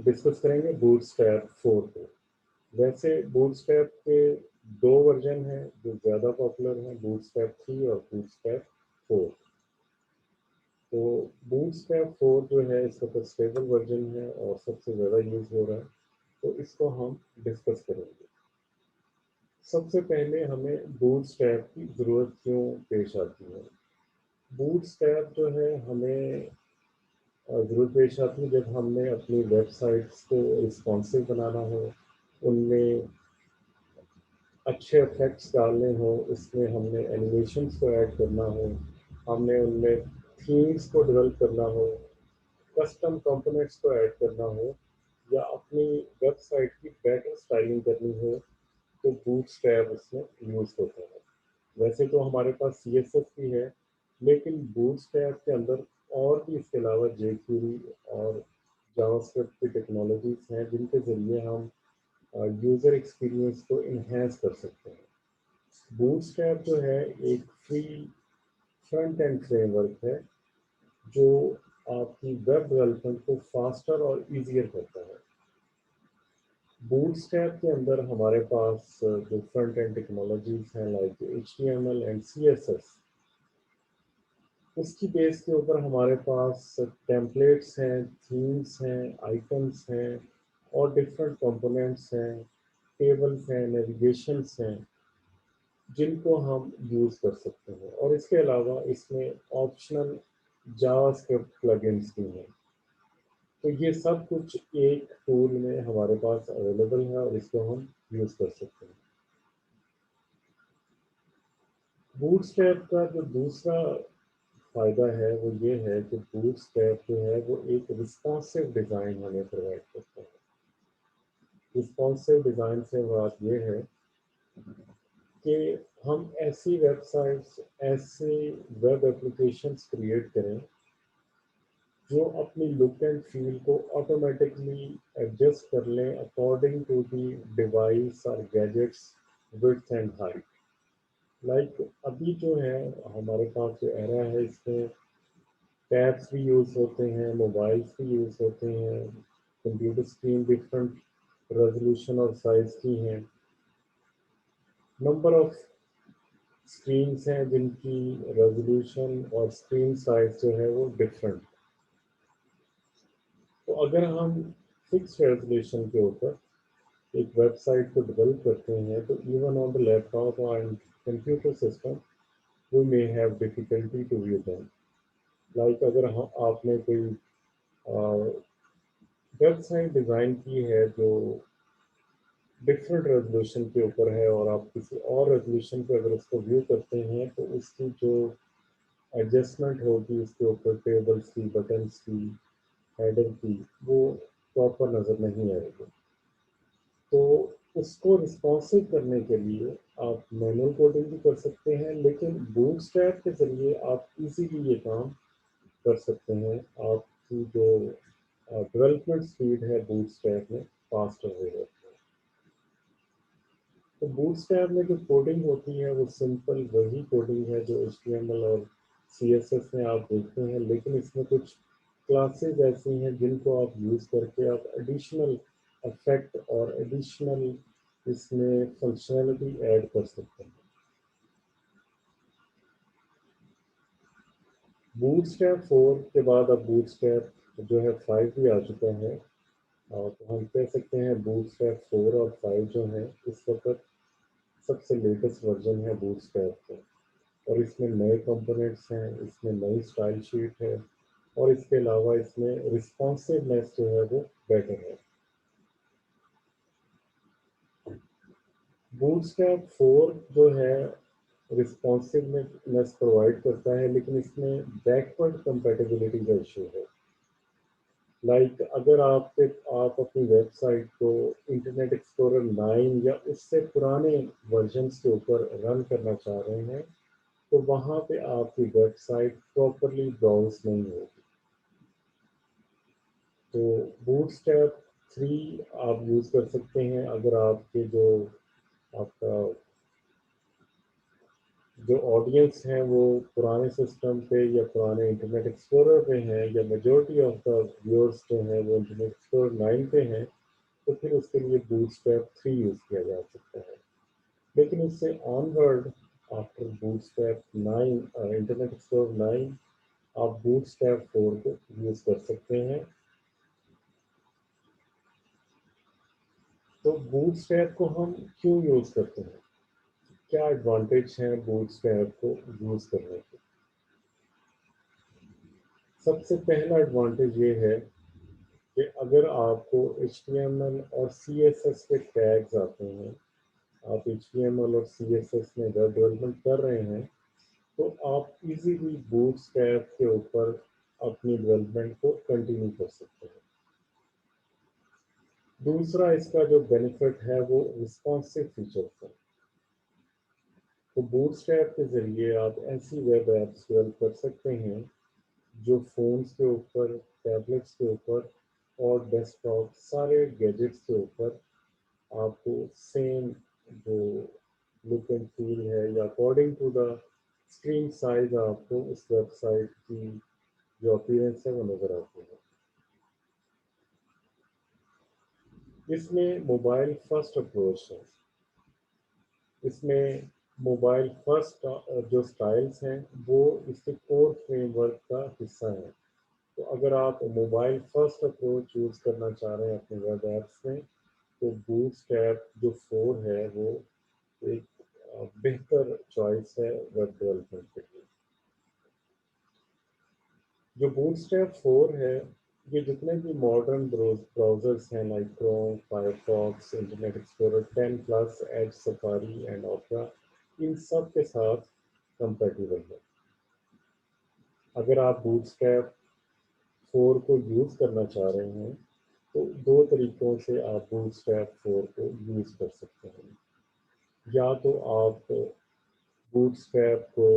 Discuss करेंगे bootstrap 4 को। वैसे बूटस्ट्रैप के दो वर्जन हैं जो ज़्यादा पॉपुलर हैं, बूटस्ट्रैप 3 और बूटस्ट्रैप 4। तो बूटस्ट्रैप 4 जो है इसका तो स्टेबल वर्जन है और सबसे ज़्यादा यूज़ हो रहा है, तो इसको हम डिस्कस करेंगे। सबसे पहले हमें बूटस्ट्रैप की ज़रूरत क्यों पेश आती है। बूटस्ट्रैप जो है हमें ज़रूरत पेश आती है जब हमने अपनी वेबसाइट्स को रिस्पॉन्सिव बनाना हो, उनमें अच्छे इफेक्ट्स डालने हो, उसमें हमने एनिमेशंस को ऐड करना हो, हमने उनमें थीम्स को डेवलप करना हो, कस्टम कंपोनेंट्स को ऐड करना हो, या अपनी वेबसाइट की बेटर स्टाइलिंग करनी हो, तो बूटस्ट्रैप उसमें यूज़ होता है। वैसे तो हमारे पास CSS भी है, लेकिन बूटस्ट्रैप के अंदर और भी इसके अलावा jQuery और जावास्क्रिप्ट की टेक्नोलॉजीज हैं जिनके ज़रिए हम यूज़र एक्सपीरियंस को इन्हेंस कर सकते हैं। बूटस्ट्रैप जो है एक फ्री फ्रंट एंड फ्रेमवर्क है जो आपकी वेब डेवलपमेंट को फास्टर और इजियर करता है। बूटस्ट्रैप के अंदर हमारे पास जो फ्रंट एंड टेक्नोलॉजीज हैं लाइक HTML एंड CSS, उसकी बेस के ऊपर हमारे पास टेम्पलेट्स हैं, थीम्स हैं, आइकन्स हैं और डिफरेंट कंपोनेंट्स हैं, टेबल्स हैं, नेविगेशंस हैं, जिनको हम यूज़ कर सकते हैं। और इसके अलावा इसमें ऑप्शनल जावास्क्रिप्ट प्लगइन्स भी हैं। तो ये सब कुछ एक टूल में हमारे पास अवेलेबल है और इसको हम यूज़ कर सकते हैं। बूटस्ट्रैप का जो दूसरा फ़ायदा है वो ये है कि बूटस्ट्रैप जो है वो एक रिस्पॉन्सिव डिज़ाइन हमें प्रोवाइड करता है। रिस्पॉन्सिव डिज़ाइन से बात ये है कि हम ऐसी वेबसाइट्स, ऐसे वेब एप्लीकेशंस क्रिएट करें जो अपनी लुक एंड फील को ऑटोमेटिकली एडजस्ट कर लें अकॉर्डिंग टू दी डिवाइस और gadgets width and height. Like अभी जो है हमारे पास जो एरा है इसमें टैब्स भी यूज़ होते हैं, मोबाइल्स भी यूज़ होते हैं, कंप्यूटर स्क्रीन डिफरेंट रेजोल्यूशन और साइज़ की हैं, नंबर ऑफ स्क्रीन्स हैं जिनकी रेजोल्यूशन और स्क्रीन साइज जो है वो डिफरेंट। तो अगर हम फिक्स रेजोल्यूशन के ऊपर एक वेबसाइट को डेवलप करते हैं तो even on the laptop and computer system we may have difficulty to view them. Like अगर आपने कोई वेबसाइट डिज़ाइन की है जो डिफरेंट रेजोल्यूशन के ऊपर है और आप किसी और रेजोल्यूशन पे अगर उसको व्यू करते हैं तो उसकी जो एडजस्टमेंट होगी उसके ऊपर टेबल्स की, बटन्स की, हेडर की, वो प्रॉपर नज़र नहीं आएगी। तो उसको रिस्पॉन्सिव करने के लिए आप मैनुअल कोडिंग भी कर सकते हैं, लेकिन बूटस्ट्रैप के ज़रिए आप इजीली ये काम कर सकते हैं। आपकी जो डेवलपमेंट स्पीड है बूटस्ट्रैप में फास्ट हो जाती है। तो बूटस्ट्रैप में जो कोडिंग होती है वो सिंपल वही कोडिंग है जो HTML और CSS में आप देखते हैं, लेकिन इसमें कुछ क्लासेस ऐसी हैं जिनको आप यूज़ करके आप एडिशनल इफेक्ट और एडिशनल इसमें फंक्शनैलिटी ऐड कर सकते हैं। बूटस्ट्रैप 4 के बाद अब बूटस्ट्रैप जो है 5 भी आ चुका है, और तो हम कह सकते हैं बूटस्ट्रैप 4 और 5 जो है इस वक्त सबसे लेटेस्ट वर्जन है बूटस्ट्रैप का। और इसमें नए कंपोनेंट्स हैं, इसमें नई स्टाइल शीट है और इसके अलावा इसमें रिस्पॉन्सिवनेस जो है वो बेटर है। बूटस्ट्रैप 4 जो है रिस्पॉन्सिवनेस प्रोवाइड करता है, लेकिन इसमें बैकवर्ड कंपेटिबिलिटी का इशू है। लाइक अगर आप अपनी वेबसाइट को इंटरनेट एक्सप्लोरर 9 या उससे पुराने वर्जन्स के ऊपर रन करना चाह रहे हैं तो वहाँ पे आपकी वेबसाइट प्रॉपरली ब्राउज नहीं होगी। तो बूटस्ट्रैप 3 आप यूज़ कर सकते हैं अगर आपके जो आपका जो ऑडियंस हैं वो पुराने सिस्टम पे या पुराने इंटरनेट एक्सप्लोरर पे हैं या मेजॉरिटी ऑफ द व्यूअर्स जो हैं वो इंटरनेट एक्सप्लोरर 9 पे हैं, तो फिर उसके लिए बूटस्ट्रैप 3 यूज़ किया जा सकता है। लेकिन इससे onward after bootstrap 9 internet explorer 9 आप बूटस्ट्रैप 4 को यूज़ कर सकते हैं। तो बूटस्ट्रैप को हम क्यों यूज़ करते हैं? क्या एडवांटेज हैं बूटस्ट्रैप को यूज़ करने के? सबसे पहला एडवांटेज ये है कि अगर आपको HTML और CSS के टैग्स आते हैं, आप HTML और CSS में वेब डेवलपमेंट कर रहे हैं, तो आप इजीली बूटस्ट्रैप के ऊपर अपनी डेवलपमेंट को कंटिन्यू कर सकते हैं। दूसरा इसका जो बेनिफिट है वो रिस्पॉन्सिव फीचर्स है। तो बूटस्ट्रैप के ज़रिए आप ऐसी वेब एप्स डेवलप कर सकते हैं जो फ़ोन्स के ऊपर, टैबलेट्स के ऊपर और डेस्कटॉप सारे गैजेट्स के ऊपर आपको सेम जो लुक एंड फील है या according to the screen size आपको उस वेबसाइट की जो अपीयरेंस है वो नज़र आती है। इसमें मोबाइल फर्स्ट अप्रोच है। इसमें मोबाइल फर्स्ट जो स्टाइल्स हैं वो इसके कोर फ्रेमवर्क का हिस्सा है। तो अगर आप मोबाइल फर्स्ट अप्रोच यूज़ करना चाह रहे हैं अपने वेब एप्स में, तो बूटस्ट्रैप जो 4 है वो एक बेहतर चॉइस है वेब डेवलपमेंट के लिए। जो बूटस्ट्रैप 4 है, ये जितने भी मॉडर्न ब्राउज़र्स हैं like Chrome, Firefox, Internet Explorer 10 plus, Edge, Safari and Opera, इन सब के साथ कंपेटिबल है। अगर आप बूटस्ट्रैप 4 को यूज़ करना चाह रहे हैं, तो दो तरीक़ों से आप बूटस्ट्रैप 4 को यूज़ कर सकते हैं। या तो आप बूटस्ट्रैप को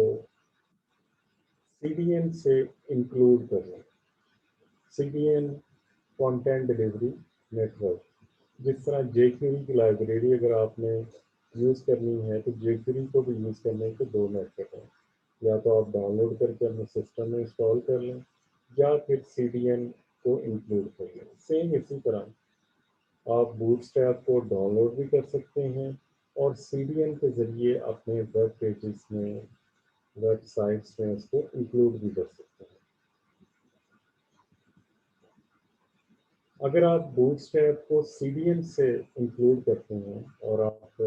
CDN से इंक्लूड कर लें। CDN कंटेंट डिलीवरी नेटवर्क, जिस तरह jQuery की लाइब्रेरी अगर आपने यूज़ करनी है तो jQuery को भी यूज़ करने के दो मेथड हैं। या तो आप डाउनलोड करके अपने सिस्टम में इंस्टॉल कर लें या फिर CDN को इंक्लूड कर लें। सेम इसी तरह आप बूटस्ट्रैप को डाउनलोड भी कर सकते हैं और CDN के ज़रिए अपने वेब पेजेस में, वेबसाइट्स में उसको इंक्लूड भी कर सकते हैं। अगर आप बूटस्ट्रैप को CDN से इंक्लूड करते हैं और आप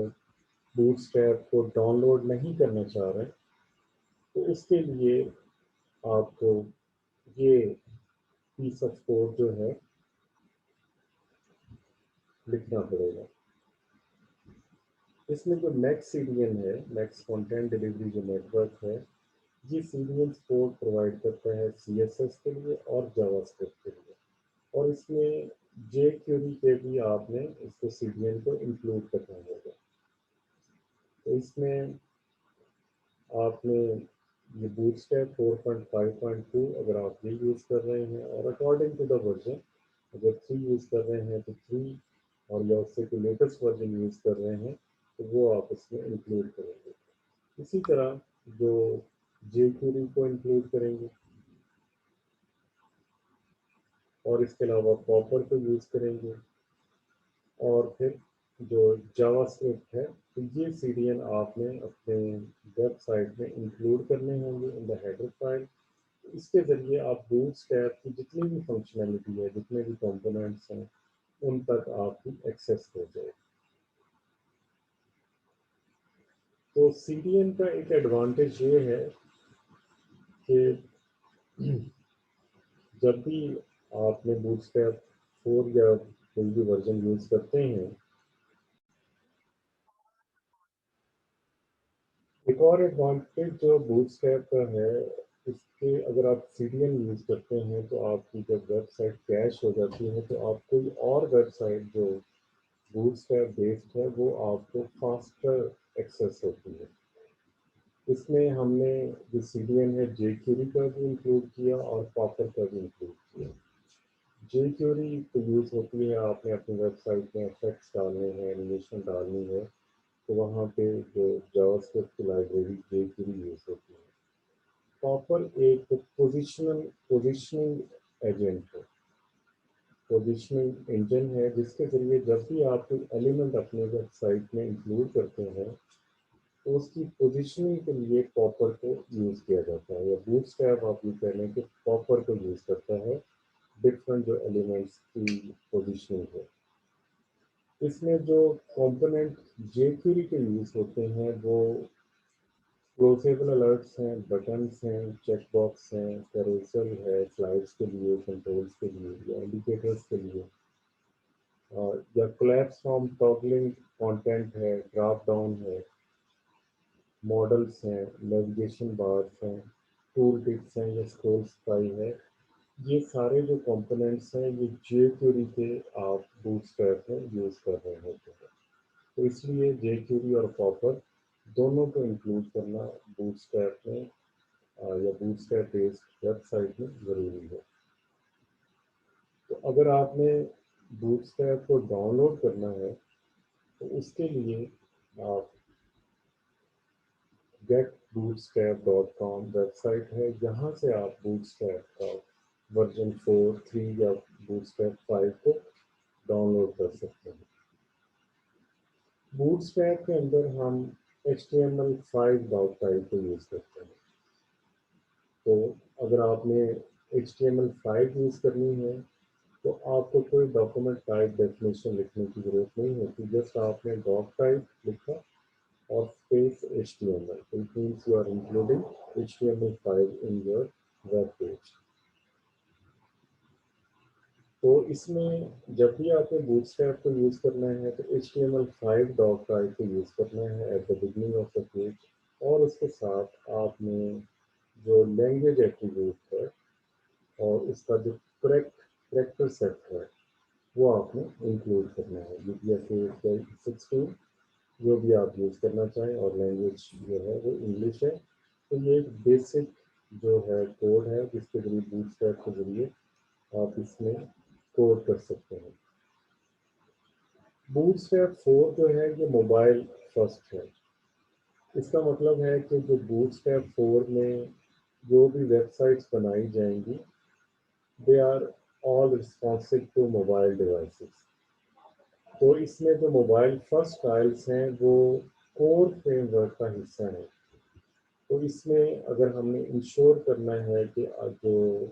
बूटस्ट्रैप को डाउनलोड नहीं करना चाह रहे, तो इसके लिए आपको ये पीस ऑफ कोड जो है लिखना पड़ेगा। इसमें जो नेक्स्ट CDN है, नेक्स्ट कंटेंट डिलीवरी जो नेटवर्क है, ये CDN सपोर्ट प्रोवाइड करता है CSS के लिए और जावास्क्रिप्ट के लिए, और इसमें jQuery के भी आपने इसको CDN को इंक्लूड करना होगा। तो इसमें आपने ये बूटस्ट्रैप 4.5.2 अगर आप ये यूज़ कर रहे हैं और अकॉर्डिंग टू द वर्जन अगर 3 यूज़ कर रहे हैं तो 3, और या उससे कोई लेटेस्ट वर्जन यूज़ कर रहे हैं तो वो आप इसमें इंक्लूड करेंगे। इसी तरह जो jQuery को इंक्लूड करेंगे और इसके अलावा पॉपर को यूज़ करेंगे, और फिर जो जावास्क्रिप्ट है तो ये CDN आपने अपने वेबसाइट में इंक्लूड करने होंगे इन द हेडर फाइल। इसके ज़रिए आप बूटस्ट्रैप की जितनी भी फंक्शनैलिटी है, जितने भी कंपोनेंट्स हैं, उन तक आपकी एक्सेस हो जाए। तो CDN का एक एडवांटेज ये है कि जब भी आपने बूटस्ट्रैप 4 या कोई भी वर्जन यूज़ करते हैं, एक और एडवांटेज जो बूटस्ट्रैप का है, इसके अगर आप CDN यूज़ करते हैं तो आपकी जब वेबसाइट क्रैश हो जाती है तो आप कोई और वेबसाइट जो बूटस्ट्रैप बेस्ड है वो आपको फास्टर एक्सेस होती है। इसमें हमने जो CDN है jQuery का भी इंक्लूड किया और पॉपर का भी इंक्लूड किया। jQuery तो यूज़ होती है आपने अपनी वेबसाइट में इफेक्ट्स डालने हैं, एनिमेशन डालनी है, تو وہاں پہ جو جاوا اسکرپٹ کی لائبریری جے کیوری یوز ہوتی ہے. پاپر ایک پوزیشننگ ایجنٹ ہے، پوزیشننگ انجن ہے، جس کے ذریعے جب بھی آپ کوئی ایلیمنٹ اپنے ویب سائٹ میں انکلوڈ کرتے ہیں تو اس کی پوزیشننگ کے لیے پاپر کو یوز کیا جاتا ہے، یا بوٹ اسٹریپ آپ یہ کہہ لیں کہ پاپر کو یوز کرتا ہے ڈفرینٹ جو ایلیمنٹس کی پوزیشننگ ہے. اس میں جو کمپوننٹ جے کیوری کے یوز ہوتے ہیں وہ کلوزیبل الرٹس ہیں، بٹنس ہیں، چیک باکس ہیں، کیروسل ہے سلائڈس کے لیے، کنٹرولس کے لیے، یا انڈیکیٹرس کے لیے، یا کولیپس فرام ٹاگلنگ کانٹینٹ ہے، ڈراپ ڈاؤن ہے، ماڈلس ہیں، نیویگیشن بارس ہیں، ٹول ٹپس ہیں، یا اسکرول اسکائی ہے. یہ سارے جو کمپوننٹس ہیں یہ جے کیوری کے آپ بوٹ اسٹریپ میں یوز کر رہے ہوتے ہیں. تو اس لیے جے کیوری اور پاپر دونوں کو انکلوڈ کرنا بوٹ اسٹریپ میں یا bootstrap based website میں ضروری ہے. تو اگر آپ نے بوٹ اسٹریپ کو ڈاؤن لوڈ کرنا ہے تو اس کے لیے آپ getbootstrap.com ویب سائٹ ہے، جہاں سے آپ بوٹ اسٹریپ کا ورژن 4 3 یا بوٹ اسٹریپ 5 کو ڈاؤن لوڈ کر سکتے ہیں. بوٹ اسٹریپ کے اندر ہم HTML5 ڈاک ٹائپ کو یوز کرتے ہیں. تو اگر آپ نے HTML5 یوز کرنی ہے تو آپ کو کوئی ڈاکومنٹ ٹائپ ڈیفینیشن لکھنے کی ضرورت نہیں ہوتی، جسٹ آپ نے ڈاک ٹائپ لکھا اور space HTML. It means you are including HTML5 in your web page. تو اس میں جب بھی آپ نے بوٹ اسٹریپ کو یوز کرنا ہے تو HTML5 ڈاک ٹائپ کو یوز کرنا ہے at the beginning of the page, اور اس کے ساتھ آپ نے جو لینگویج ایٹریبیوٹ ہے اور اس کا جو کریکٹر سیٹ ہے وہ آپ نے انکلوڈ کرنا ہے. UTF-8 16 جو بھی آپ یوز کرنا چاہیں، اور لینگویج جو ہے وہ انگلش ہے. تو یہ ایک بیسک جو ہے کوڈ ہے جس کے ذریعے بوٹ اسٹریپ کے ذریعے آپ اس میں کوڈ کر سکتے ہیں. بوٹ اسٹریپ 4 جو ہے یہ موبائل فرسٹ ہے. اس کا مطلب ہے کہ جو بوٹ اسٹریپ 4 میں جو بھی ویب سائٹس بنائی جائیں گی they are all responsive to mobile devices. تو اس میں جو موبائل فرسٹ ٹائلس ہیں وہ کور فریم ورک کا حصہ ہیں. تو اس میں اگر ہم نے انشور کرنا ہے کہ جو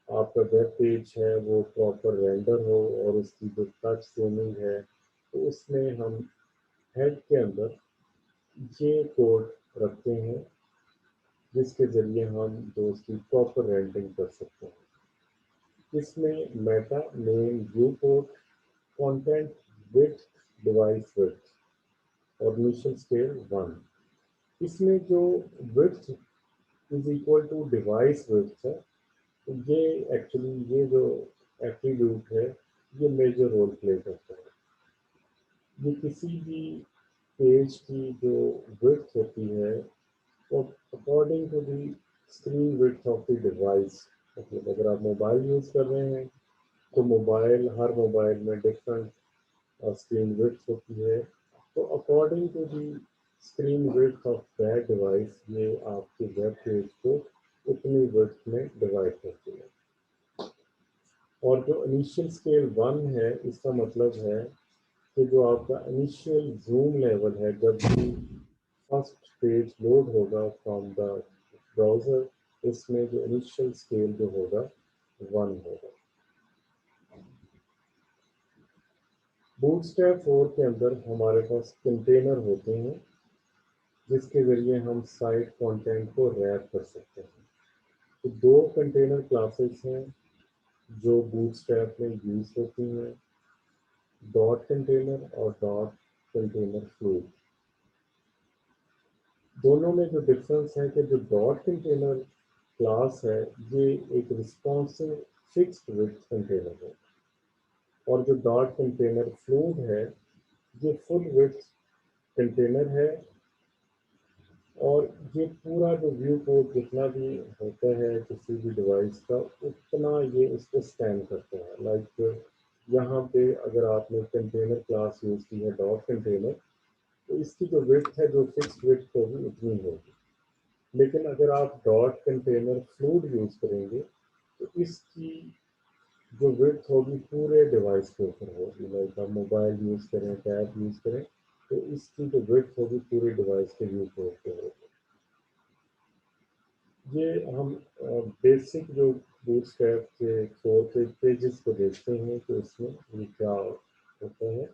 آپ کا ویب پیج ہے وہ پراپر رینڈر ہو اور اس کی جو ٹچ زومنگ ہے، تو اس میں ہم ہیڈ کے اندر یہ کوڈ رکھتے ہیں جس کے ذریعے ہم جو اس کی پراپر رینڈرنگ کر سکتے ہیں. اس میں meta name viewport content width device width اور انیشل اسکیل 1. اس میں جو width is equal to device width ہے، تو یہ ایکچولی یہ جو ایٹریبیوٹ ہے یہ میجر رول پلے کرتا ہے. یہ کسی بھی پیج کی جو width ہوتی ہے وہ according to the screen width of the device. مطلب اگر آپ موبائل یوز کر رہے ہیں تو ہر موبائل میں ڈفرینٹ اسکرین width ہوتی ہے. تو according to the screen width of that device یہ آپ کے ویب پیج کو اتنی width میں ڈیوائڈ کرتی ہے. اور جو انیشیل اسکیل 1 ہے اس کا مطلب ہے کہ جو آپ کا انیشیل زوم لیول ہے جب بھی فرسٹ پیج لوڈ ہوگا فرام دا براؤزر، اس میں جو انیشیل اسکیل جو ہوگا 1 ہوگا. بوٹ اسٹریپ 4 کے اندر ہمارے پاس کنٹینر ہوتے ہیں جس کے ذریعے ہم سائٹ کانٹینٹ کو ریپ کر سکتے ہیں. تو 2 کنٹینر کلاسز ہیں جو بوٹ اسٹریپ میں یوز ہوتی ہیں، ڈاٹ کنٹینر اور ڈاٹ کنٹینر فلو. دونوں میں جو ڈفرینس ہے کہ جو ڈاٹ کنٹینر کلاس ہے یہ ایک رسپانسو فکسڈ وتھ کنٹینر ہے، اور جو ڈاٹ کنٹینر فلوڈ ہے یہ فل وتھ کنٹینر ہے. اور یہ پورا جو ویو کوڈ جتنا بھی ہوتا ہے کسی بھی ڈیوائس کا اتنا یہ اس کو اسکین کرتا ہے. لائک یہاں پہ اگر آپ نے کنٹینر کلاس یوز کی ہے ڈاٹ کنٹینر، तो इसकी जो विड्थ है, जो फिक्स्ड विड्थ होगी उतनी होगी। लेकिन अगर आप डॉट कंटेनर फ्लूड यूज़ करेंगे तो इसकी जो विड्थ होगी पूरे डिवाइस के ऊपर होगी। लाइक आप मोबाइल यूज़ करें, टैब यूज़ करें, तो इसकी जो विड्थ होगी पूरे डिवाइस के व्यू के ऊपर होगी। ये हम बेसिक जो बूटस्ट्रैप के 4 पेजेस को देखते हैं तो इसमें ये क्या होता है।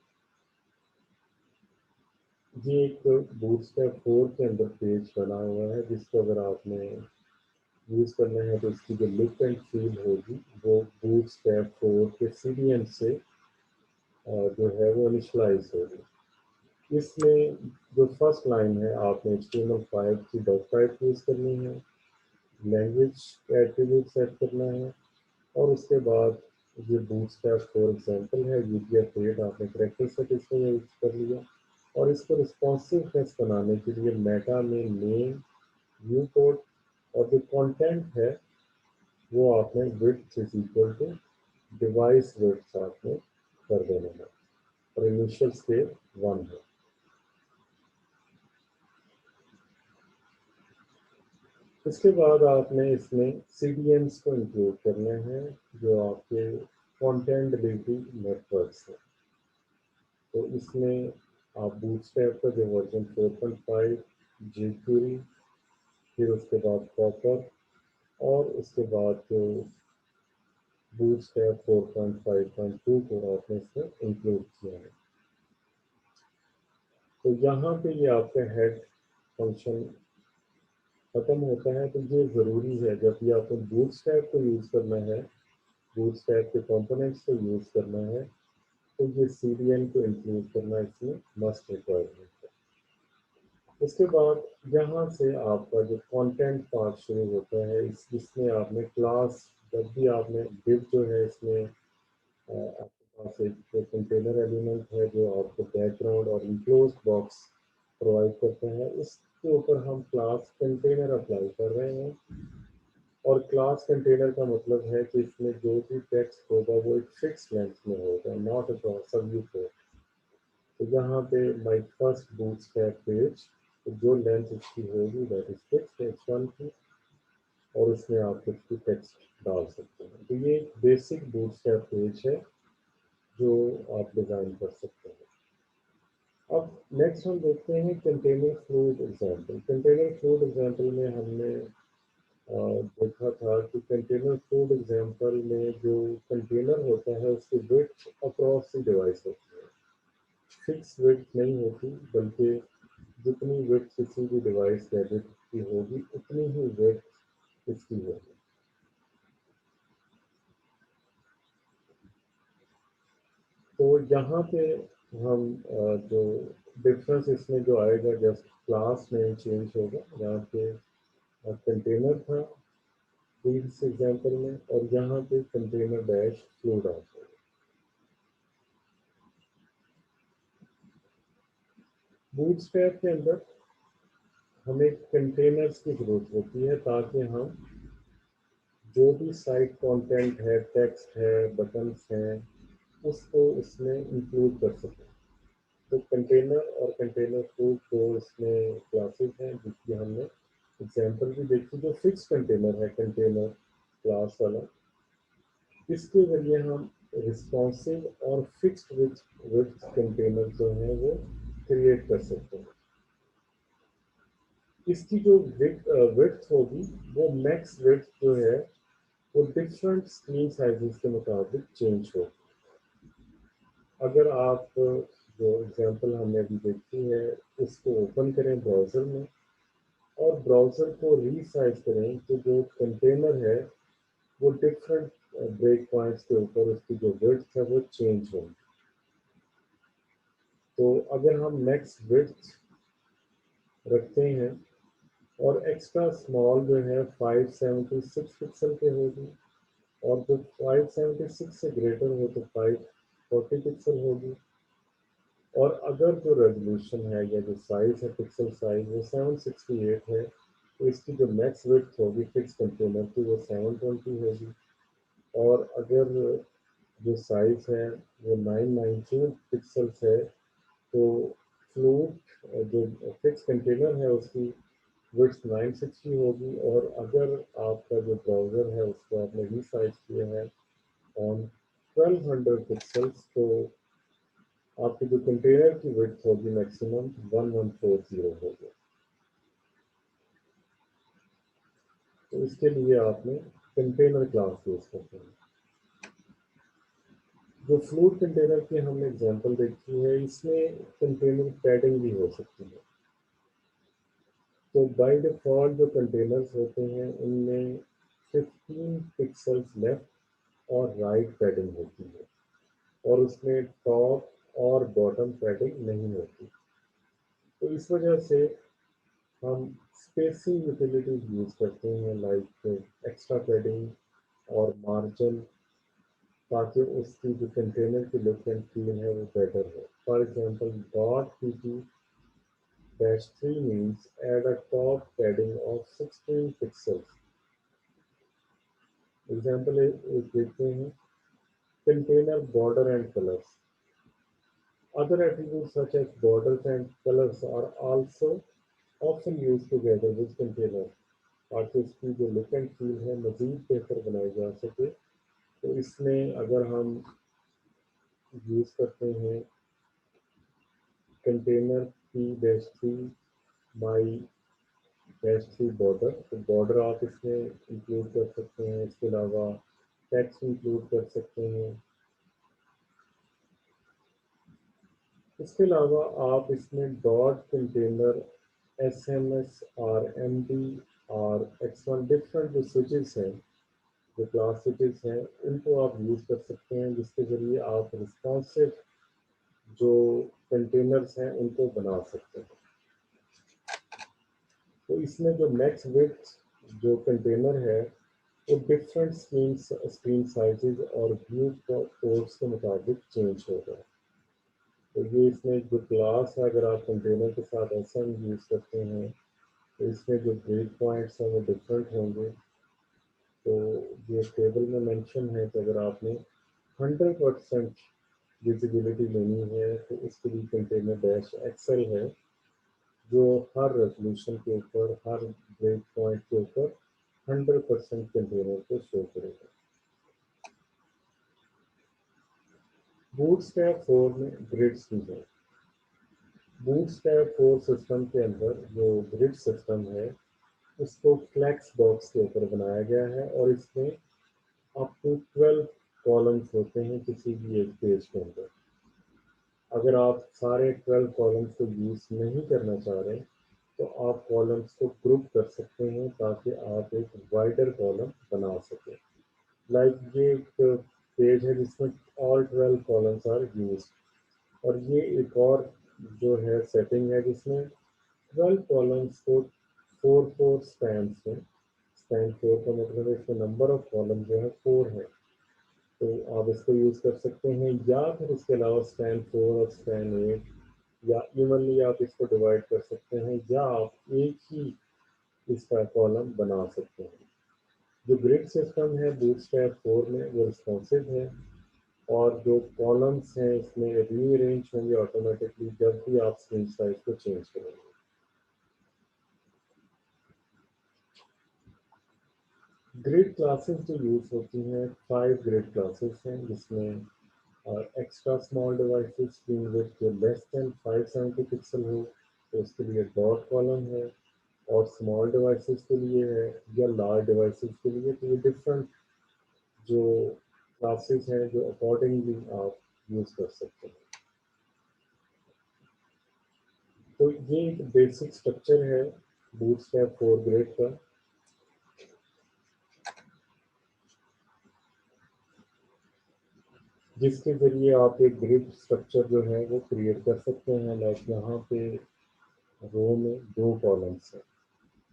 ये एक बूटस्ट्रैप 4 के अंदर पेज बना हुआ है जिसको अगर आपने यूज़ करना है तो इसकी जो लुक एंड फील होगी वो बूटस्ट्रैप 4 के CDN से जो है वो इनिशलाइज होगी। इसमें जो फर्स्ट लाइन है, आपने HTML5 की डॉक टाइप यूज़ करनी है, लैंग्वेज एट्रीब्यूट सेट करना है, और उसके बाद ये बूटस्ट्रैप फॉर एग्जांपल है, UTF-8 आपने करेक्टर सेट इसमें यूज कर लिया। और इसको रिस्पॉन्सिवनेस बनाने के लिए मेटा में नेम, व्यू कोड और जो कंटेंट है वो आपने width is equal to device width आपने कर देना है, और इनिशियल स्केल 1 है। इसके बाद आपने इसमें CDNs को इंक्लूड करने हैं जो आपके कंटेंट डिलीवरी नेटवर्क्स हैं। तो इसमें आप बूटस्ट्रैप का जो वर्जन 4.5, jQuery, फिर उसके बाद कॉपर, और उसके बाद जो बूटस्ट्रैप 4.5.2 को आपने इसमें इंक्लूड किया है। तो यहाँ पे ये आपका हेड फंक्शन खत्म होता है। तो ये ज़रूरी है जब भी आपको बूटस्ट्रैप को यूज़ करना है, बूटस्ट्रैप के कंपोनेंट्स को यूज़ करना है, तो ये CDN को इंक्लूड करना इसमें मस्ट रिक्वायरमेंट है। उसके बाद यहाँ से आपका जो कंटेंट पार्ट शुरू होता है, इसमें आपने क्लास, जब भी आपने div जो है इसमें आपके पास एक कंटेनर एलिमेंट है जो आपको बैकग्राउंड और इनक्लोज बॉक्स प्रोवाइड करते हैं, इसके ऊपर हम क्लास कंटेनर अप्लाई कर रहे हैं। और क्लास कंटेनर का मतलब है कि इसमें जो भी टेक्स्ट होगा वो एक फिक्स लेंथ में होगा, नॉट अक्रॉस सब व्यू को। तो यहाँ पे माई फर्स्ट बूटस्ट्रैप पेज, तो जो लेंथ इसकी होगी दैट इज फिक्स H1 की, और उसमें आप कुछ भी टेक्स्ट डाल सकते हैं। तो ये एक बेसिक बूटस्ट्रैप पेज है जो आप डिज़ाइन कर सकते हैं। अब नेक्स्ट हम देखते हैं container fluid example. Container fluid example में हमने देखा था कि कंटेनर फ्लूइड एग्जांपल में जो कंटेनर होता है उसकी विड्थ अक्रॉस द डिवाइस होती है, फिक्स विड्थ नहीं होती, बल्कि जितनी विड्थ किसी भी डिवाइस गैजेट की होगी उतनी ही विड्थ इसकी होगी। तो यहाँ पे हम जो डिफरेंस इसमें जो आएगा, जस्ट क्लास में चेंज होगा। यहाँ पे कंटेनर था प्रीवियस एग्जांपल में, और यहाँ पे कंटेनर डैश फ्लूइड आ जाएगा। बूटस्ट्रैप के अंदर हमें कंटेनर्स की जरूरत होती है ताकि हम जो भी साइट कंटेंट है, टेक्स्ट है, बटन्स हैं, उसको इसमें इंक्लूड कर सकें। तो कंटेनर और कंटेनर को दो इसमें क्लासेस हैं जिसकी हमने एग्जांपल भी देखी। जो फिक्स कंटेनर है, कंटेनर क्लास वाला, इसके जरिए हम रिस्पॉन्सिव और फिक्स्ड विथ कंटेनर जो है वो क्रिएट कर सकते हैं। इसकी जो विड्थ होगी वो मैक्स विड्थ जो है वो डिफरेंट स्क्रीन साइजेस के मुताबिक चेंज होगी। अगर आप जो एग्जांपल हमने अभी देखी है उसको ओपन करें ब्राउज़र में और ब्राउज़र को रीसाइज करें, तो जो कंटेनर है वो डिफरेंट ब्रेक पॉइंट्स के ऊपर उसकी जो विड्थ है वो चेंज होगी। तो अगर हम मैक्स विड्थ रखते हैं और एक्स्ट्रा स्मॉल जो है 576 पिक्सल पे होगी, और जो 576 से ग्रेटर हो तो 540 पिक्सल होगी, और अगर जो रेजोल्यूशन है या जो साइज है, पिक्सल साइज, वो 768 है, तो इसकी जो मैक्स विड्थ होगी फिक्स कंटेनर की वो 720 होगी। और अगर जो साइज है वो 992 पिक्सल्स है, तो फ्लूट जो फिक्स कंटेनर है उसकी विड्थ 960 होगी, और अगर आपका जो ब्राउज़र है उसको आपने रीसाइज किया है ऑन 1200 पिक्सल्स, तो आपकी जो कंटेनर की विड्थ होगी मैक्सिमम 1140 होगी। तो इसके लिए आपने कंटेनर क्लास यूज करते हैं। जो फ्लूट कंटेनर की हमने एग्जांपल देखी है, इसमें कंटेनर पैडिंग भी हो सकती है। तो बाय डिफॉल्ट जो कंटेनर्स होते हैं उनमें 15 पिक्सल्स लेफ्ट और राइट पैडिंग होती है, और उसमें टॉप और बॉटम पैडिंग नहीं होती। तो इस वजह से हम स्पेसिंग यूटिलिटीज यूज करते हैं, लाइक एक्स्ट्रा पैडिंग और मार्जिन, ताकि उसकी जो कंटेनर की लुक एंड फील है वो बेटर हो। For example .pp-3 means add a top padding of 16 pixels. Example एक देखते हैं, container border and colors. Other attributes such as borders and colors are also often used together with container, ताकि उसकी जो look and feel है मज़ीद बेहतर बनाई जा सके। तो इसमें अगर हम यूज़ करते हैं कंटेनर P-3 माई -3 बॉर्डर, तो बॉर्डर आप इसमें इंक्लूड कर सकते हैं, इसके अलावा टेक्स्ट इंक्लूड कर सकते हैं। इसके अलावा आप इसमें डॉट कंटेनर SMS और MD और X1 डिफरेंट जो स्विचेस हैं, जो क्लास स्विचेस हैं, उनको आप यूज़ कर सकते हैं, जिसके ज़रिए आप रिस्पॉन्सिव जो कंटेनर्स हैं उनको बना सकते हैं। तो इसमें जो मैक्स विड्थ जो कंटेनर है वो डिफरेंट स्क्रीन साइजेस और व्यू पोर्ट्स के मुताबिक चेंज होगा। तो ये इसमें जो क्लास है, अगर आप कंटेनर के साथ ऐसा यूज़ करते हैं तो इसमें जो ब्रेक पॉइंट्स हैं वो डिफरेंट होंगे। तो ये टेबल में मेंशन है कि अगर आपने 100% विजिबिलिटी लेनी है तो इसके लिए कंटेनर डैश एक्सेल है, जो हर रेजोल्यूशन के ऊपर, हर ब्रेक पॉइंट के ऊपर 100% कंटेनर को शो करेगा। बूटस्ट्रैप 4 में ग्रिड्स भी है। बूटस्ट्रैप 4 सिस्टम के अंदर जो ग्रिड सिस्टम है उसको फ्लेक्स बॉक्स के ऊपर बनाया गया है, और इसमें अप टू 12 कॉलम्स होते हैं किसी भी एक पेज के अंदर। अगर आप सारे 12 कॉलम्स को यूज़ नहीं करना चाह रहे तो आप कॉलम्स को ग्रुप कर सकते हैं ताकि आप एक वाइडर कॉलम बना सकें। लाइक ये एक पेज है जिसमें ऑल 12 कॉलम्स आर यूज, और ये एक और जो है सेटिंग है जिसमें 12 कॉलम्स को 4 स्पैन्स में, स्पैन 4 का मतलब है इसमें नंबर ऑफ कॉलम जो है 4 है, तो आप इसको यूज़ कर सकते हैं। या फिर इसके अलावा स्पैन 4 और स्पैन 8, या इवनली आप इसको डिवाइड कर सकते हैं, या आप एक ही इसका कॉलम बना सकते हैं। जो ग्रिड सिस्टम है बूटस्ट्रैप 4 में वो रिस्पॉन्सिव है, और जो कॉलम्स हैं इसमें रीअरेंज होंगे ऑटोमेटिकली जब भी आप स्क्रीन साइज को चेंज करेंगे। ग्रिड क्लासेस जो यूज़ होती हैं, 5 ग्रिड क्लासेस हैं, जिसमें extra small devices screen width जो लेस देन 570 पिक्सल हो तो उसके लिए डॉट कॉलम है, और स्मॉल डिवाइसेस के लिए है या लार्ज डिवाइसेस के लिए तो ये डिफरेंट जो क्लासेस हैं जो अकॉर्डिंगली आप यूज़ कर सकते हैं। तो ये एक बेसिक स्ट्रक्चर है बूटस्ट्रैप 4 ग्रिड का। जिसके ज़रिए आप एक ग्रिड स्ट्रक्चर जो है वो क्रिएट कर सकते हैं। लाइक यहाँ पे रो में 2 कॉलम्स हैं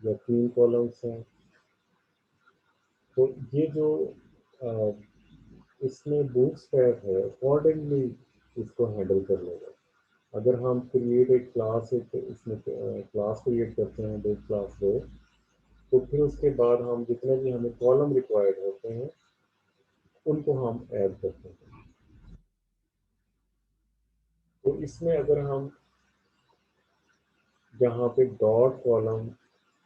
या 3 कॉलम्स हैं, तो ये जो इसमें बूटस्ट्रैप है अकॉर्डिंगली इसको हैंडल कर लेगा। अगर हम क्रिएट एक क्लास, एक इसमें क्लास क्रिएट करते हैं, दो क्लास दो, तो फिर उसके बाद हम जितने भी हमें कॉलम रिक्वायर्ड होते हैं उनको हम ऐड करते हैं। तो इसमें अगर हम जहाँ पे dot column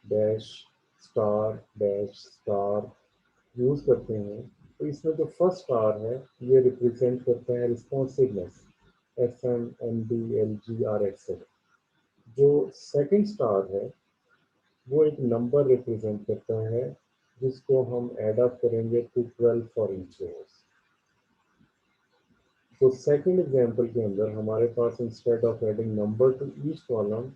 dash star use करते हैं, तो इसमें जो फर्स्ट स्टार है ये रिप्रेजेंट करता है रिस्पॉन्सिवनेस, SMNDLGRXL। जो सेकंड स्टार है वो एक नंबर रिप्रेजेंट करता है जिसको हम ऐड अप करेंगे टू 12 फॉर ईच रोज। तो सेकंड एग्जांपल के अंदर हमारे पास instead of adding number to each column,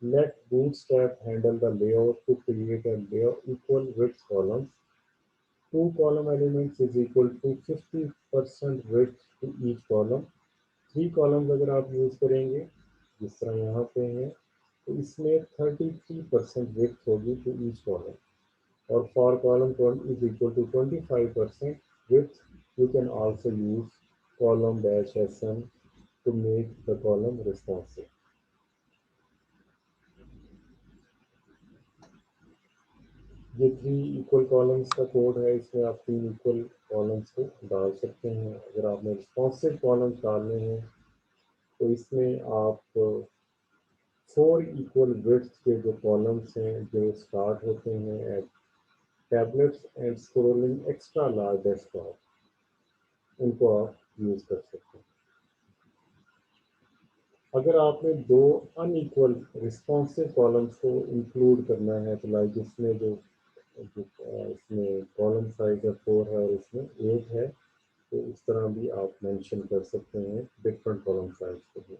let bootstrap handle the layout to create a layer equal width columns. Two column elements is equal to 50% width to each column. Three columns अगर आप use करेंगे जिस तरह यहाँ पे है, तो इसमें 33% विड्थ होगी टू ईच कॉलम, और for column is equal to 25% width. You can also use column dash SN to make the column responsive. ये थ्री इक्वल कॉलम्स का कोड है, इसमें आप तीन इक्वल कॉलम्स को डाल सकते हैं। अगर आपने रिस्पॉन्सिव कॉलम्स डालने हैं तो इसमें आप फोर इक्वल विड्थ के जो कॉलम्स हैं जो स्टार्ट होते हैं at tablets and scrolling extra large desktop, उनको आप यूज़ कर सकते हैं। अगर आपने दो अनइक्वल रिस्पॉन्सिव कॉलम्स को इंक्लूड करना है, तो लाइक इसमें इसमें कॉलम साइज है 4 है और इसमें 8 है, तो इस तरह भी आप मेंशन कर सकते हैं डिफरेंट कॉलम साइज के लिए।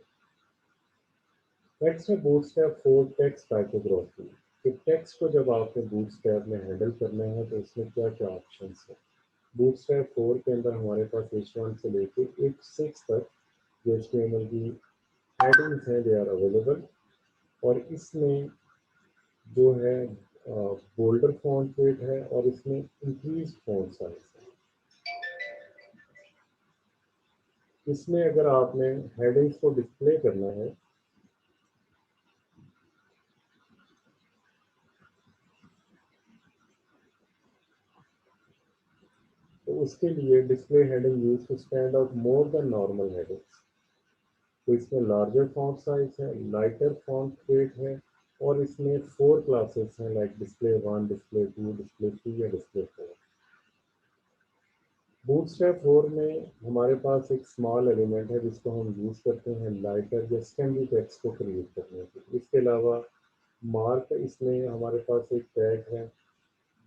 नेक्स्ट है बूटस्ट्रैप 4 टेक्स्ट टाइपोग्राफी। कि टेक्स्ट को जब आपने बूटस्ट्रैप में हैंडल करना है तो इसमें क्या क्या ऑप्शंस हैं। बूटस्ट्रैप 4 के अंदर हमारे पास H1 से लेके H6 तक जो HTML की हेडिंग्स हैं दे आर अवेलेबल, और इसमें जो है बोल्डर फॉन्ट वेट है और इसमें इंक्रीज फॉन्ट साइज है। इसमें अगर आपने हेडिंग्स को डिस्प्ले करना है तो उसके लिए display heading use to stand out more than normal headings. तो इसमें लार्जर फॉन्ट साइज है, लाइटर फॉन्ट वेट है, और इसमें 4 क्लासेस हैं लाइक डिस्प्ले 1, डिस्प्ले 2, डिस्प्ले 3 या डिस्प्ले 4। बूटस्ट्रैप 4 में हमारे पास एक स्मॉल एलिमेंट है जिसको हम यूज़ करते हैं लाइटर या स्टैंडी टेक्स्ट को क्रिएट करने के लिए। इसके अलावा मार्क, इसमें हमारे पास एक टैग है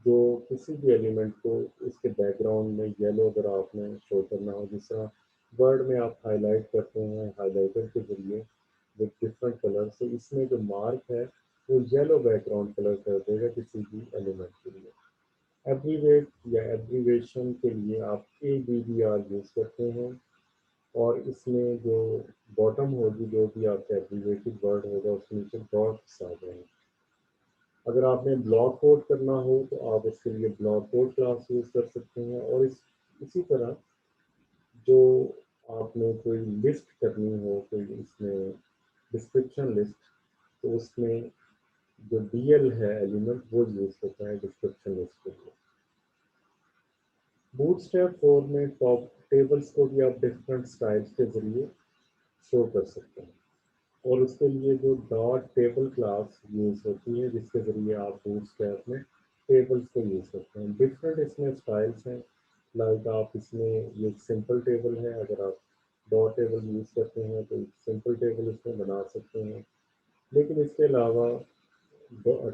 जो किसी भी एलिमेंट को इसके बैकग्राउंड में येलो अगर आपने शो करना हो, जिस तरह वर्ड में आप हाईलाइट करते हैं हाईलाइटर के जरिए विद डिफरेंट कलर, से इसमें जो मार्क है वो येलो बैकग्राउंड कलर कर देगा किसी भी एलिमेंट के लिए। एब्रीवेट या एब्रीवेशन के लिए आप ABBR यूज़ करते हैं, और इसमें जो बॉटम होगी जो भी आपका एब्रीवेटेड वर्ड होगा उसके नीचे डॉट्स आ जाएंगे। अगर आपने ब्लॉक कोड करना हो तो आप इसके लिए ब्लॉक कोड क्लास यूज़ कर सकते हैं, और इसी तरह जो आपने कोई लिस्ट करनी हो, कोई इसमें डिस्क्रिप्शन लिस्ट, तो उसमें जो DL है एलिमेंट वो यूज़ होता है डिस्क्रिप्शन लिस्ट के लिए। बूटस्ट्रैप 4 में टॉप टेबल्स को भी आप डिफरेंट स्टाइल्स के जरिए शो कर सकते हैं, और उसके लिए जो डॉट टेबल क्लास यूज़ होती है जिसके ज़रिए आप बूटस्ट्रैप में टेबल्स को यूज़ करते हैं। डिफरेंट इसमें स्टाइल्स हैं, लाइक आप इसमें ये सिंपल टेबल है, अगर आप डॉट टेबल यूज़ करते हैं तो सिंपल टेबल इसमें बना सकते हैं। लेकिन इसके अलावा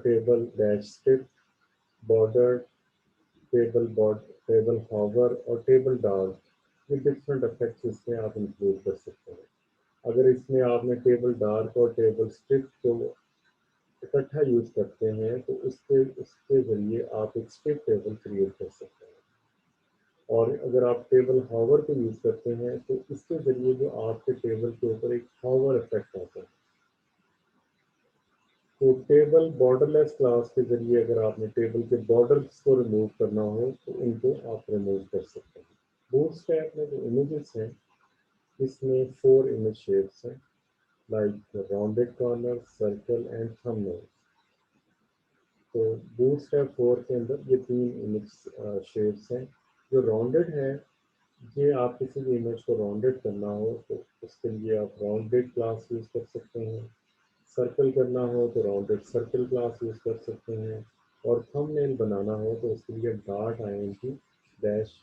table dash strip, border, table hover और टेबल डार्क, ये डिफरेंट इफेक्ट्स इसमें आप इंक्लूड कर सकते हैं। अगर इसमें आपने टेबल डार्क और टेबल स्ट्रिप को इकट्ठा यूज करते हैं तो उसके जरिए आप एक स्ट्रिप टेबल क्रिएट कर सकते हैं, और अगर आप टेबल हॉवर को यूज करते हैं तो इसके जरिए जो आपके टेबल के ऊपर एक हॉवर इफेक्ट आता है। तो टेबल बॉर्डरलेस क्लास के जरिए अगर आपने टेबल के बॉर्डर्स को रिमूव करना हो तो उनको आप रिमूव कर सकते हैं। बूटस्ट्रैप में जो इमेजेस हैं इसमें 4 इमेज शेप्स हैं, like rounded corner, circle and thumbnail. तो बूटस्ट्रैप 4 के अंदर ये 3 इमेज शेप्स हैं। जो राउंडेड है, ये आप किसी भी इमेज को राउंडेड करना हो तो उसके लिए आप राउंडेड क्लास यूज़ कर सकते हैं। सर्कल करना हो तो राउंडेड सर्कल क्लास यूज़ कर सकते हैं, और थंबनेल बनाना हो तो उसके लिए डॉट INT डैश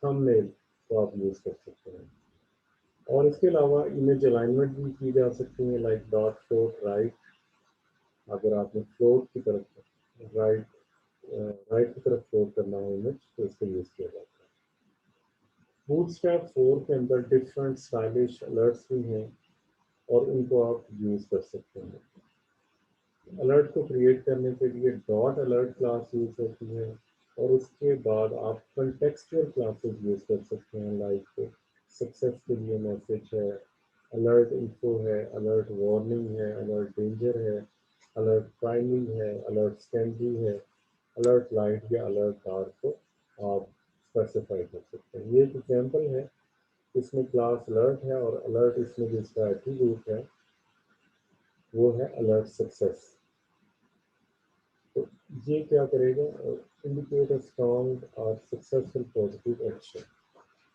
थंबनेल को आप यूज़ कर सकते हैं। और इसके अलावा इमेज अलाइनमेंट भी की जा सकती है, लाइक डॉट फ्लोट राइट। अगर आपने फ्लोट की तरफ राइट राइट की तरफ फ्लोट करना हो इमेज तो इसको यूज़ किया जाता है। बूटस्ट्रैप 4 के अंदर डिफरेंट स्टाइलिश अलर्ट्स भी हैं और उनको आप यूज़ कर सकते हैं। अलर्ट को क्रिएट करने के लिए डॉट अलर्ट क्लास यूज़ होती है, और उसके बाद आप कंटेक्सचुअल क्लासेस यूज़ कर सकते हैं, लाइक सक्सेस के लिए मैसेज है, अलर्ट इन्फो है, अलर्ट वार्निंग है, अलर्ट डेंजर है, अलर्ट प्राइमिंग है, अलर्ट सेकेंडरी है, अलर्ट लाइट या अलर्ट डार्क को आप स्पेसिफाई कर सकते हैं। ये एक एग्जाम्पल है, इसमें क्लास अलर्ट है और अलर्ट इसमें जिसका एट्रीब्यूट है वो है अलर्ट सक्सेस। तो ये क्या करेगा, इंडिकेट अ स्ट्रॉन्ग और सक्सेसफुल पॉजिटिव एक्शन।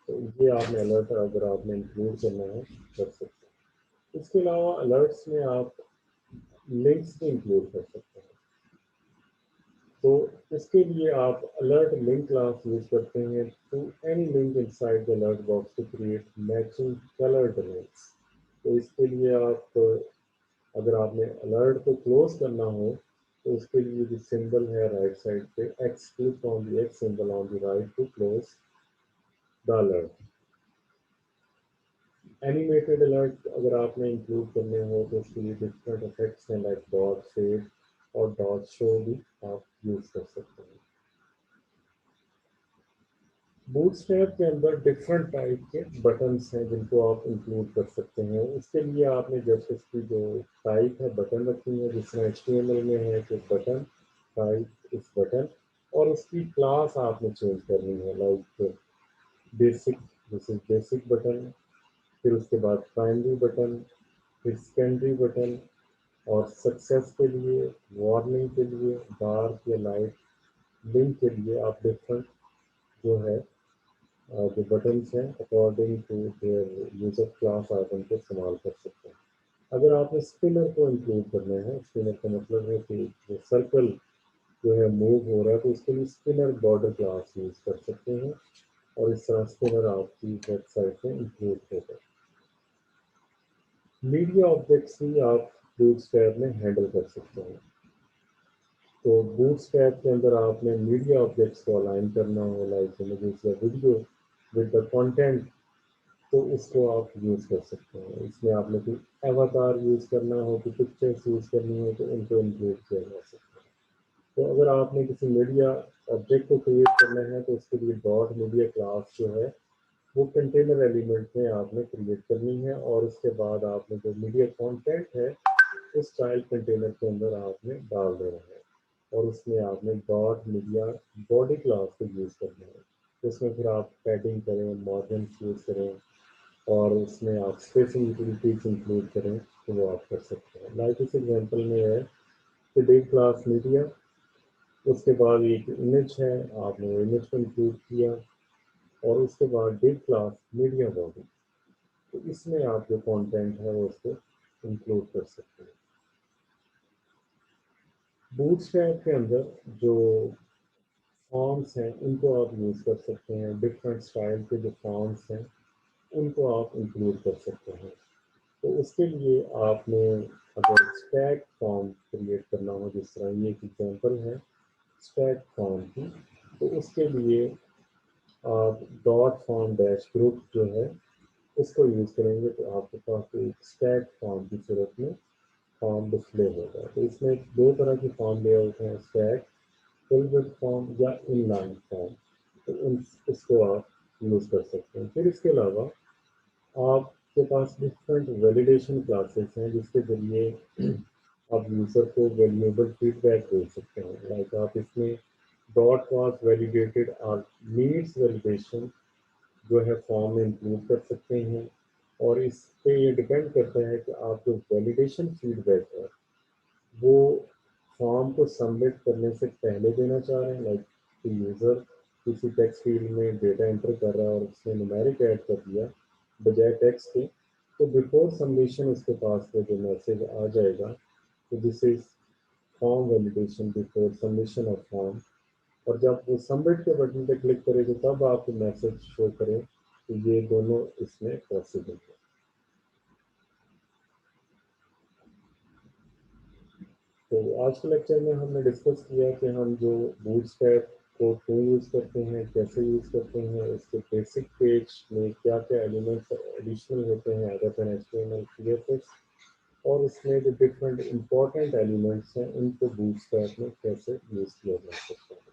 तो ये आपने अलर्ट अगर आपने इंक्लूड करना है कर सकते हैं। इसके अलावा अलर्ट्स में आप लिंक्स भी इंक्लूड कर सकते हैं। तो इसके लिए आप अलर्ट लिंक क्लास यूज करते हैं to any link inside the alert box to create matching coloured links. तो इसके लिए आप अगर आपने अलर्ट को क्लोज करना हो तो उसके लिए जो सिंबल है राइट साइड पे X, click on the X symbol on the right to close the alert. Animated alert अगर आपने इंक्लूड करने हो तो उसके लिए डिफरेंट इफेक्ट्स हैं, लाइक डॉट फेड और डॉट शो भी आप यूज कर सकते हैं। बूटस्ट्रैप के अंदर डिफरेंट टाइप के बटन्स हैं जिनको आप इंक्लूड कर सकते हैं। उसके लिए आपने जस्ट इसकी जो टाइप है बटन रखी है, जिसमें HTML में है कि बटन टाइप इस बटन, और उसकी क्लास आपने चेंज करनी है, like basic, this is basic button, फिर उसके बाद प्राइमरी बटन, फिर सेकेंडरी बटन, और सक्सेस के लिए, वार्निंग के लिए, डार्क या लाइट, लिंक के लिए आप डिफरेंट जो है जो बटन्स हैं according to their user class आप उनको इस्तेमाल कर सकते हैं। अगर आपने स्पिनर को इंक्लूड करना है, स्पिनर का मतलब है कि जो सर्कल जो है मूव हो रहा है, तो उसके लिए स्पिनर बॉर्डर क्लास यूज कर सकते हैं, और इस तरह स्पिनर आपकी वेबसाइट में इंक्लूड होगा। मीडिया ऑब्जेक्ट्स भी आप बूटस्ट्रैप में हैंडल कर सकते हैं। तो बूटस्ट्रैप के अंदर आपने मीडिया ऑब्जेक्ट्स को अलाइन करना हो, लाइक इमेजेस या वीडियो विद द कंटेंट, तो इसको आप यूज़ कर सकते हैं। इसमें आपने कोई एवाटार यूज़ करना हो, कोई पिक्चर्स यूज़ करनी हो, तो उनको इंक्लूड किया जा सकता है। तो अगर आपने किसी मीडिया ऑब्जेक्ट को क्रिएट करना है तो उसके लिए डॉट मीडिया क्लास जो है वो कंटेनर एलिमेंट में आपने क्रिएट करनी है, और उसके बाद आपने जो मीडिया कंटेंट है उस चाइल्ड कंटेनर के अंदर आपने डाल देना है, और उसमें आपने डॉट मीडिया बॉडी क्लास को यूज़ करना है। उसमें फिर आप पैडिंग करें, मार्जिन यूज़ करें, और उसमें आप स्पेसिंग यूटिलिटीज इंक्लूड करें तो वो आप कर सकते हैं। लाइक इस एग्जांपल में है कि डिव क्लास मीडिया, उसके बाद एक इमेज है, आपने वो इमेज को इंक्लूड किया, और उसके बाद डिव क्लास मीडिया बॉडी, तो इसमें आप जो कंटेंट है वो उसको इंक्लूड कर सकते हैं। बूटस्ट्रैप के अंदर जो फॉर्म्स हैं उनको आप यूज़ कर सकते हैं, डिफरेंट स्टाइल के जो फॉर्म्स हैं उनको आप इंक्लूड कर सकते हैं। तो उसके लिए आपने अगर स्टैक फॉर्म क्रिएट करना हो, जिस तरह ये एक एग्जांपल है स्टैक फॉर्म की, तो उसके लिए आप डॉट फॉर्म डैश ग्रुप जो है उसको यूज़ करेंगे, तो आपके पास एक स्टैक फॉर्म की सूरत में फॉर्म डिस्प्ले होगा। तो इसमें दो तरह की फॉर्म लेआउट हैं, स्टैक फुल विड्थ फॉर्म या इनलाइन फॉर्म, तो इसको आप यूज़ कर सकते हैं। फिर इसके अलावा आपके पास डिफरेंट वैलिडेशन क्लासेस हैं जिसके जरिए आप यूज़र को वैल्यूएबल फीडबैक दे सकते हैं, लाइक आप इसमें डॉट वाज वैलिडेटेड और नीड्स वैलिडेशन जो है फॉर्म में इंक्लूड कर सकते हैं, और इस पे ये डिपेंड करता है कि आप जो वैलिडेशन फीडबैक है वो फॉर्म को सबमिट करने से पहले देना चाह रहे हैं, लाइक यूज़र किसी टेक्स्ट फील्ड में डेटा एंटर कर रहा है और उसने न्यूमेरिक ऐड कर दिया बजाय टेक्स्ट के, तो बिफोर सबमिशन उसके पास में जो मैसेज आ जाएगा तो this is form validation before submission of form. और जब वो सबमिट के बटन पे क्लिक करेंगे तब आपको मैसेज शो करें कि ये दोनों इसमें पॉसिबल है। तो आज के लेक्चर में हमने डिस्कस किया कि हम जो बूटस्ट्रैप को क्यों यूज़ करते हैं, कैसे यूज़ करते हैं, इसके बेसिक पेज में क्या क्या एलिमेंट्स एडिशनल होते हैं अदर देन एचटीएमएल सीएसएस, और इसमें जो डिफरेंट इम्पोर्टेंट एलिमेंट्स हैं उनको बूटस्ट्रैप में कैसे यूज़ किया जा सकता है।